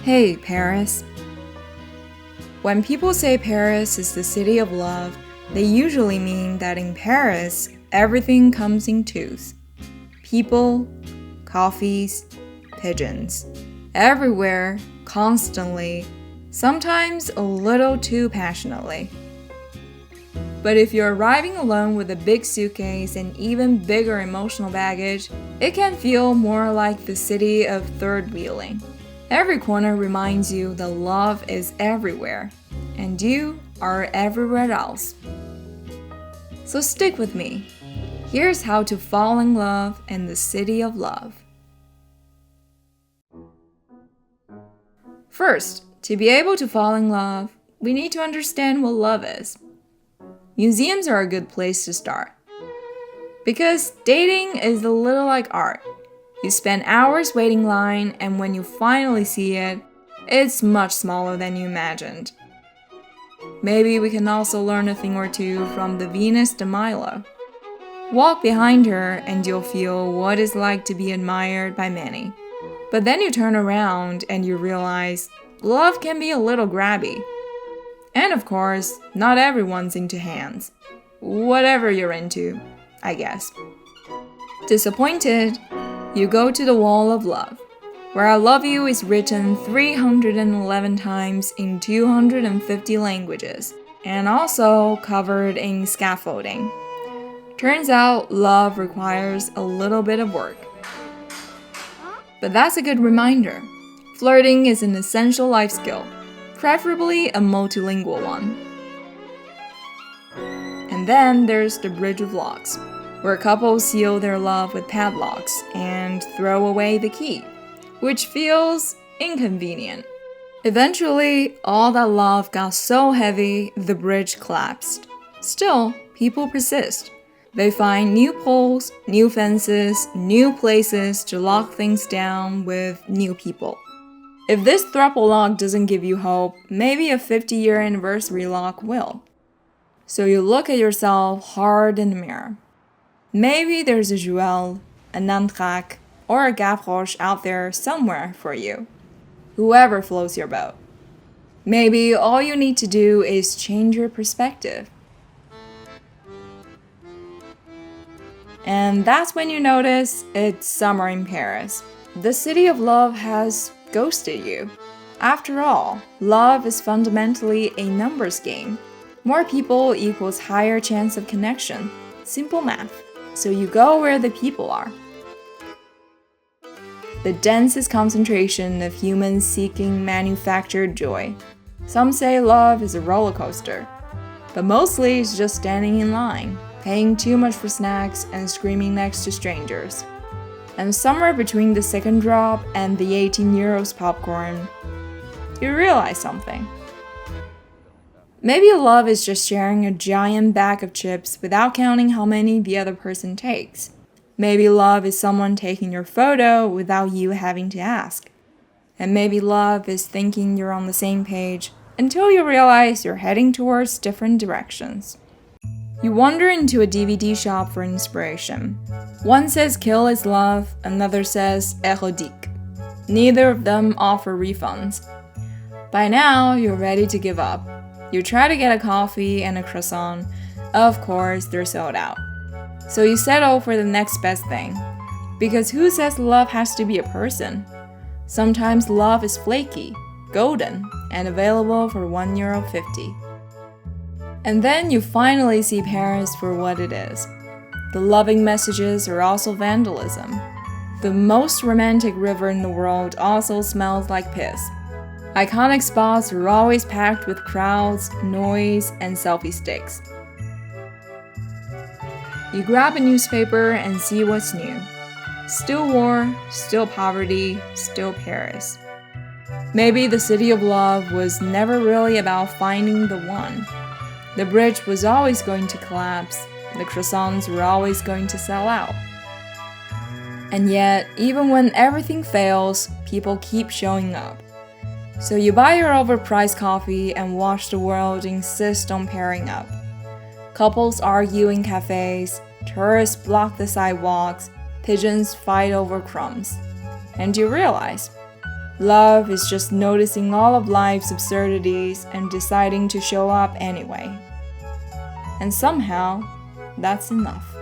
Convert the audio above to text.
Hey, Paris. When people say Paris is the city of love, they usually mean that in Paris, everything comes in twos. People, coffees, pigeons. Everywhere, constantly, sometimes a little too passionately. But if you're arriving alone with a big suitcase and even bigger emotional baggage, it can feel more like the city of third wheeling. Every corner reminds you that love is everywhere, and you are everywhere else. So stick with me. Here's how to fall in love in the city of love. First, to be able to fall in love, we need to understand what love is. Museums are a good place to start. Because dating is a little like art. You spend hours waiting in line, and when you finally see it, it's much smaller than you imagined. Maybe we can also learn a thing or two from the Venus de Milo. Walk behind her and you'll feel what it's like to be admired by many. But then you turn around and you realize love can be a little grabby. And of course, not everyone's into hands. Whatever you're into, I guess. Disappointed? You go to the Wall of Love, where I love you is written 311 times in 250 languages, and also covered in scaffolding. Turns out love requires a little bit of work. But that's a good reminder. Flirting is an essential life skill, preferably a multilingual one. And then there's the Bridge of Locks, where couples seal their love with padlocks and throw away the key, which feels inconvenient. Eventually, all that love got so heavy, the bridge collapsed. Still, people persist. They find new poles, new fences, new places to lock things down with new people. If this throuple lock doesn't give you hope, maybe a 50-year anniversary lock will. So you look at yourself hard in the mirror. Maybe there's a Joël, a Nantrac, or a Gavroche out there somewhere for you. Whoever floats your boat. Maybe all you need to do is change your perspective. And that's when you notice it's summer in Paris. The city of love has ghosted you. After all, love is fundamentally a numbers game. More people equals higher chance of connection. Simple math. So you go where the people are. The densest concentration of humans seeking manufactured joy. Some say love is a roller coaster, but mostly it's just standing in line, paying too much for snacks and screaming next to strangers. And somewhere between the second drop and the 18 euros popcorn, you realize something. Maybe love is just sharing a giant bag of chips without counting how many the other person takes. Maybe love is someone taking your photo without you having to ask. And maybe love is thinking you're on the same page until you realize you're heading towards different directions. You wander into a DVD shop for inspiration. One says kill is love, another says érotique. Neither of them offer refunds. By now, you're ready to give up. You try to get a coffee and a croissant. Of course, they're sold out. So you settle for the next best thing. Because who says love has to be a person? Sometimes love is flaky, golden, and available for €1.50. And then you finally see Paris for what it is. The loving messages are also vandalism. The most romantic river in the world also smells like piss. Iconic spots are always packed with crowds, noise, and selfie sticks. You grab a newspaper and see what's new. Still war, still poverty, still Paris. Maybe the city of love was never really about finding the one. The bridge was always going to collapse. The croissants were always going to sell out. And yet, even when everything fails, people keep showing up. So you buy your overpriced coffee and watch the world insist on pairing up. Couples argue in cafes, tourists block the sidewalks, pigeons fight over crumbs. And you realize, Love is just noticing all of life's absurdities and deciding to show up anyway. And somehow, that's enough.